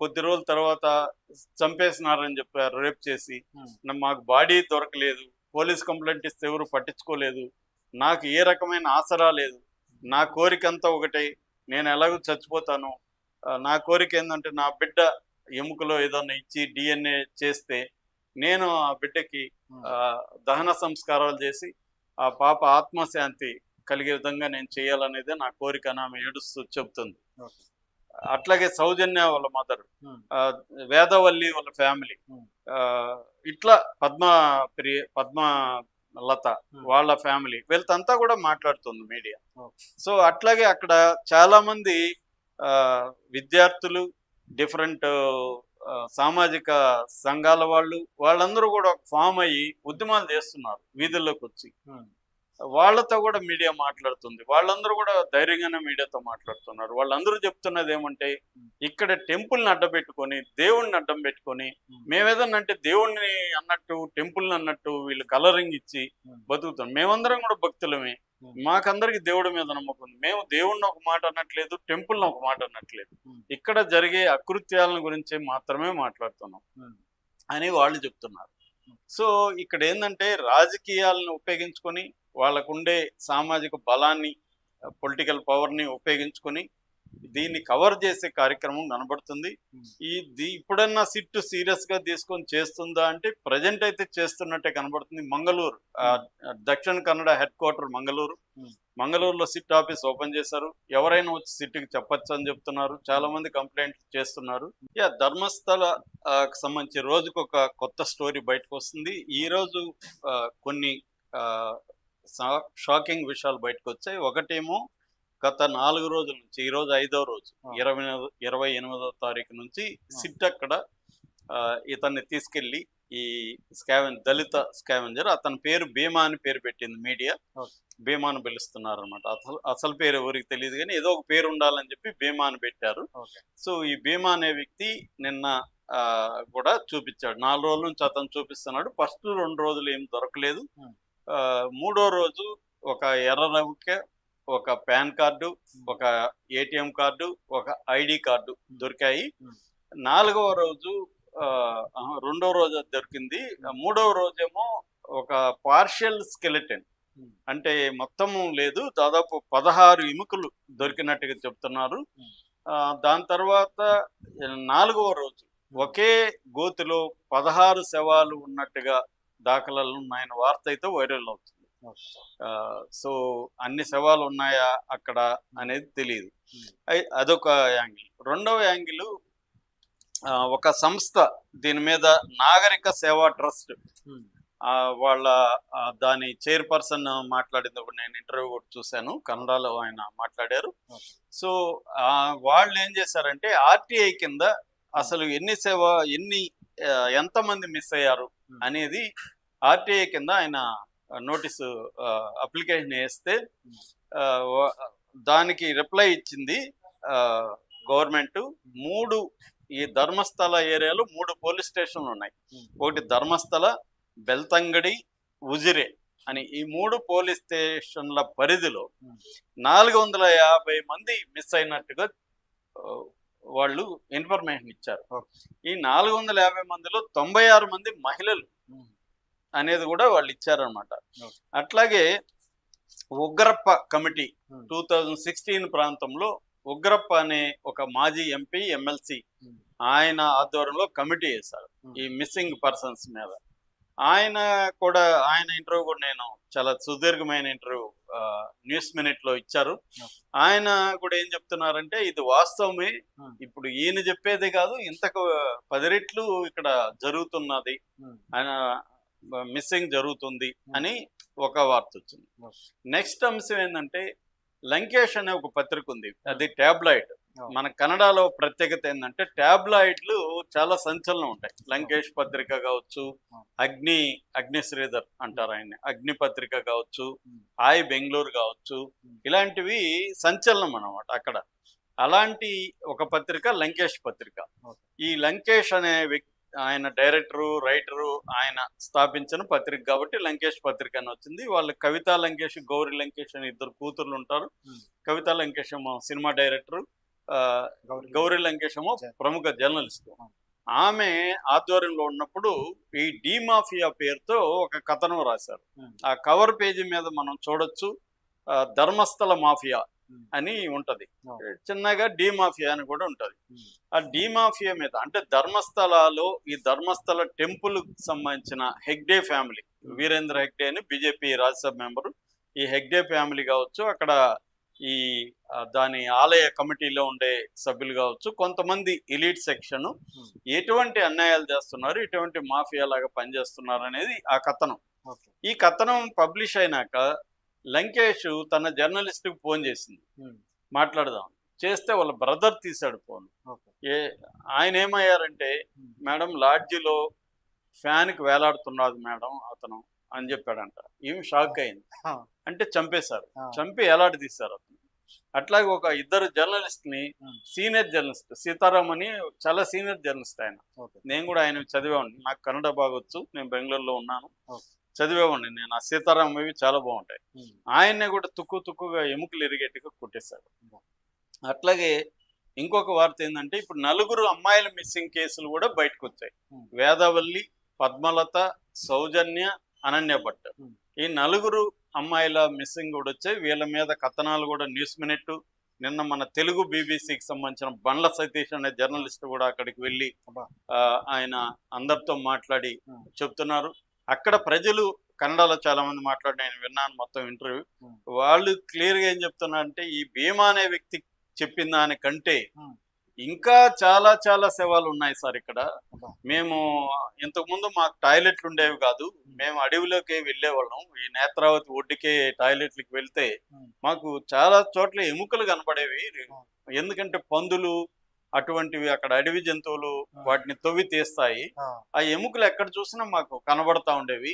కొద్ది రోజుల తర్వాత చంపేసినారని చెప్పారు, రేప్ చేసి. ఉమ్, మాకు బాడీ దొరకలేదు, పోలీస్ కంప్లైంట్ ఇస్తే ఎవరు పట్టించుకోలేదు, నాకు ఏ రకమైన ఆసరా లేదు, నా కోరిక అంతా ఒకటే, నేను ఎలాగో చచ్చిపోతాను, నా కోరిక ఏంటంటే నా బిడ్డ ఎముకలో ఏదన్నా ఇచ్చి డిఎన్ఏ చేస్తే నేను ఆ బిడ్డకి ఉమ్, ఆ, దహన సంస్కారాలు చేసి ఆ పాప ఆత్మశాంతి కలిగే విధంగా నేను చేయాలనేదే నా కోరిక అని ఆమె ఏడుస్తూ చెబుతుంది. ఓకే. అట్లాగే సౌజన్య వాళ్ళ మదర్, ఉమ్, వేదవల్లి వాళ్ళ ఫ్యామిలీ, ఉమ్, ఇట్లా పద్మ లత ఉమ్, వాళ్ళ ఫ్యామిలీ, వీళ్ళంతా కూడా మాట్లాడుతుంది మీడియా. ఓకే. సో అట్లాగే అక్కడ చాలా మంది ఆ, విద్యార్థులు, డిఫరెంట్ సామాజిక సంఘాల వాళ్ళందరూ కూడా ఫామ్ అయ్యి ఉద్యమాలు చేస్తున్నారు వీధుల్లోకి వచ్చి. ఉమ్, వాళ్ళతో కూడా మీడియా మాట్లాడుతుంది, వాళ్ళందరూ కూడా ధైర్యంగానే మీడియాతో మాట్లాడుతున్నారు. వాళ్ళందరూ చెప్తున్నది ఏమంటే, ఇక్కడ టెంపుల్ని అడ్డం పెట్టుకొని, దేవుణ్ణి అడ్డం పెట్టుకొని, మేమేదన్నా అంటే దేవుణ్ణి అన్నట్టు, టెంపుల్ని అన్నట్టు వీళ్ళు కలరింగ్ ఇచ్చి బతుకుతాం. మేమందరం కూడా భక్తులమే, మాకందరికి దేవుడి మీద నమ్మకం ఉంది, మేము దేవుణ్ణి ఒక మాట అనట్లేదు, టెంపుల్ని ఒక మాట అనట్లేదు, ఇక్కడ జరిగే అకృత్యాలను గురించి మాత్రమే మాట్లాడుతున్నాం అని వాళ్ళు చెప్తున్నారు. సో ఇక్కడ ఏంటంటే రాజకీయాలను ఉపయోగించుకొని, వాళ్ళకుండే సామాజిక బలాన్ని, పొలిటికల్ పవర్ని ఉపయోగించుకొని దీన్ని కవర్ చేసే కార్యక్రమం కనబడుతుంది. ఇప్పుడన్నా సిట్ సీరియస్గా తీసుకొని చేస్తుందా అంటే ప్రజెంట్ అయితే చేస్తున్నట్టే కనబడుతుంది. మంగళూరు, దక్షిణ కన్నడ హెడ్ క్వార్టర్ మంగళూరులో సిట్ ఆఫీస్ ఓపెన్ చేశారు. ఎవరైనా వచ్చి సిట్కి చెప్పచ్చు అని చెప్తున్నారు. చాలా మంది కంప్లైంట్ చేస్తున్నారు. ధర్మస్థల సంబంధించి రోజుకు ఒక కొత్త స్టోరీ బయటకు వస్తుంది. ఈరోజు కొన్ని షాకింగ్ విషయాలు బయటకు వచ్చాయి. ఒకటేమో గత 4 రోజుల నుంచి, ఈరోజు 5వ రోజు, 28వ తారీఖు నుంచి సిట్ అక్కడ ఇతన్ని తీసుకెళ్లి ఈ దళిత స్కావెంజర్, అతని పేరు భీమా అని పేరు పెట్టింది మీడియా. భీమాను పిలుస్తున్నారు అనమాట. అసలు పేరు ఎవరికి తెలియదు కానీ ఏదో ఒక పేరు ఉండాలని చెప్పి భీమా అని పెట్టారు. సో ఈ భీమా అనే వ్యక్తి నిన్న కూడా చూపించాడు. 4 రోజుల నుంచి అతను చూపిస్తున్నాడు. ఫస్ట్ 2 రోజులు ఏం దొరకలేదు. 3వ రోజు ఒక ఎర్ర నౌక, ఒక పాన్ కార్డు, ఒక ఏటీఎం కార్డు, ఒక ఐడి కార్డు దొరికాయి. 4వ రోజు 2వ రోజు దొరికింది. 3వ రోజేమో ఒక పార్షియల్ స్కెలిటన్, అంటే మొత్తము లేదు, దాదాపు 16 ఎముకలు దొరికినట్టుగా చెప్తున్నారు. దాని తర్వాత 4వ రోజు ఒకే గోతిలో 16 శవాలు ఉన్నట్టుగా దాఖలాలు ఉన్నాయన్న వార్త అయితే వైరల్ అవుతుంది. సో అన్ని శవాలు ఉన్నాయా అక్కడ అనేది తెలియదు. అదొక యాంగిల్. రెండవ యాంగిల్, ఒక సంస్థ దీని మీద నాగరిక సేవా ట్రస్ట్ వాళ్ళ దాని చైర్పర్సన్ మాట్లాడింది ఒకటి నేను ఇంటర్వ్యూ కూడా చూశాను, కన్నడలో ఆయన మాట్లాడారు. సో వాళ్ళు ఏం చేశారంటే ఆర్టీఐ కింద అసలు ఎంతమంది మిస్ అయ్యారు అనేది ఆర్టీఐ కింద ఆయన నోటీసు అప్లికేషన్ వేస్తే దానికి రిప్లై ఇచ్చింది గవర్నమెంట్. 3 ఈ ధర్మస్థల ఏరియాలో 3 పోలీస్ స్టేషన్లు ఉన్నాయి. ఒకటి ధర్మస్థల, బెల్తంగడి, ఉజిరే అని ఈ 3 పోలీస్ స్టేషన్ల పరిధిలో 450 మంది మిస్ అయినట్టుగా వాళ్ళు ఇన్ఫర్మేషన్ ఇచ్చారు. ఈ 450 మందిలో 96 మంది మహిళలు అనేది కూడా వాళ్ళు ఇచ్చారనమాట. అట్లాగే ఉగ్రప్ప కమిటీ 2016 ప్రాంతంలో ఉగ్రప్ప అనే ఒక మాజీ ఎంపీ, ఎమ్మెల్సీ, ఆయన ఆధ్వర్యంలో కమిటీ వేశారు ఈ మిస్సింగ్ పర్సన్స్ మీద. ఆయన ఇంటర్వ్యూ కూడా నేను చాలా సుదీర్ఘమైన ఇంటర్వ్యూ న్యూస్ మినిట్లో ఇచ్చారు. ఆయన కూడా ఏం చెప్తున్నారంటే ఇది వాస్తవమే, ఇప్పుడు ఈయన చెప్పేది కాదు, ఇంతకు 10 రెట్లు ఇక్కడ జరుగుతున్నది, ఆయన మిస్సింగ్ జరుగుతుంది అని ఒక వార్త వచ్చింది. నెక్స్ట్ అంశం ఏంటంటే లంకేష్ అనే ఒక పత్రిక ఉంది, అది ట్యాబ్లాయిడ్. మన కన్నడలో ప్రత్యేకత ఏంటంటే ట్యాబ్లాయిడ్లు చాలా సంచలనం ఉంటాయి. లంకేష్ పత్రిక కావచ్చు, అగ్ని శ్రీధర్ అంటారు ఆయన, అగ్ని పత్రిక కావచ్చు, హాయ్ బెంగళూరు కావచ్చు, ఇలాంటివి సంచలనం అన్నమాట అక్కడ. అలాంటి ఒక పత్రిక లంకేష్ పత్రిక. ఈ లంకేష్ అనే వ్యక్తి, ఆయన డైరెక్టరు, రైటరు, ఆయన స్థాపించిన పత్రిక కాబట్టి లంకేష్ పత్రిక అని వచ్చింది. వాళ్ళు కవితా లంకేష్, గౌరీ లంకేష్ అని 2 కూతుర్లు ఉంటారు. కవితా లంకేష్ సినిమా డైరెక్టరు, ఆ, గౌరీ గౌరీ లంకేష్ ఏమో ప్రముఖ జర్నలిస్ట్. ఆమె ఆధ్వర్యంలో ఉన్నప్పుడు ఈ డి మాఫియా పేరుతో ఒక కథనం రాశారు. ఆ కవర్ పేజీ మీద మనం చూడొచ్చు, ధర్మస్థల మాఫియా అని ఉంటది, చిన్నగా డి మాఫియా అని కూడా ఉంటది. ఆ డి మాఫియా మీద అంటే ధర్మస్థలలో ఈ ధర్మస్థల టెంపుల్ సంబంధించిన హెగ్డే ఫ్యామిలీ, వీరేంద్ర హెగ్డే అని బీజేపీ రాజ్యసభ మెంబరు, ఈ హెగ్డే ఫ్యామిలీ కావచ్చు, అక్కడ ఈ దాని ఆలయ కమిటీలో ఉండే సభ్యులు కావచ్చు, కొంతమంది ఎలీట్ సెక్షన్ ఎటువంటి అన్యాయాలు చేస్తున్నారు, ఎటువంటి మాఫియా లాగా పనిచేస్తున్నారు అనేది ఆ కథనం. ఈ కథనం పబ్లిష్ అయినాక లంకేష్ తన జర్నలిస్ట్కి ఫోన్ చేసింది, మాట్లాడదాం చేస్తే వాళ్ళ బ్రదర్ తీశాడు ఫోన్. ఆయన ఏమయ్యారంటే, మేడం లాడ్జిలో ఫ్యాన్కి వేలాడుతున్నది మేడం అతను అని చెప్పాడంట. ఏమి షాక్ అయింది. అంటే చంపేశారు, చంపి ఎలాంటి తీశారు అతను. అట్లాగే ఒక ఇద్దరు జర్నలిస్ట్ని, సీనియర్ జర్నలిస్ట్ సీతారాం అని చాలా సీనియర్ జర్నలిస్ట్ ఆయన, నేను కూడా ఆయన చదివేవాడిని, నాకు కన్నడ బాగొచ్చు, నేను బెంగళూరులో ఉన్నాను, చదివేవాడిని నేను. ఆ సీతారాం అవి చాలా బాగుంటాయి. ఆయన్నే కూడా తుక్కుగా ఎముకలు ఇరిగేట్టుగా కొట్టేశారు. అట్లాగే ఇంకొక వార్త ఏంటంటే, ఇప్పుడు 4 అమ్మాయిల మిస్సింగ్ కేసులు కూడా బయటకు వచ్చాయి. వేదవల్లి, పద్మలత, సౌజన్య, అనన్య భట్, ఈ 4 అమ్మాయిల మిస్సింగ్ కూడా వచ్చాయి. వీళ్ళ మీద కథనాలు కూడా న్యూస్ మినిట్, నిన్న మన తెలుగు బీబీసీకి సంబంధించిన బండ్ల సతీష్ అనే జర్నలిస్ట్ కూడా అక్కడికి వెళ్ళి ఆయన అందరితో మాట్లాడి చెప్తున్నారు. అక్కడ ప్రజలు కన్నడలో చాలా మంది మాట్లాడి నేను విన్నాను మొత్తం ఇంటర్వ్యూ. వాళ్ళు క్లియర్గా ఏం చెప్తున్నారంటే, ఈ భీమా అనే వ్యక్తి చెప్పిన దానికంటే ఇంకా చాలా చాలా సేవలు ఉన్నాయి సార్ ఇక్కడ. మేము ఇంతకుముందు మాకు టాయిలెట్లు ఉండేవి కాదు, మేము అడవిలోకి వెళ్ళేవాళ్ళం, ఈ నేత్రావతి ఒడ్డుకే టాయిలెట్లకి వెళ్తే మాకు చాలా చోట్ల ఎముకలు కనపడేవి, ఎందుకంటే పందులు అటువంటివి అక్కడ అడవి జంతువులు వాటిని తవ్వి తీస్తాయి, ఆ ఎముకలు ఎక్కడ చూసినా మాకు కనబడతా ఉండేవి.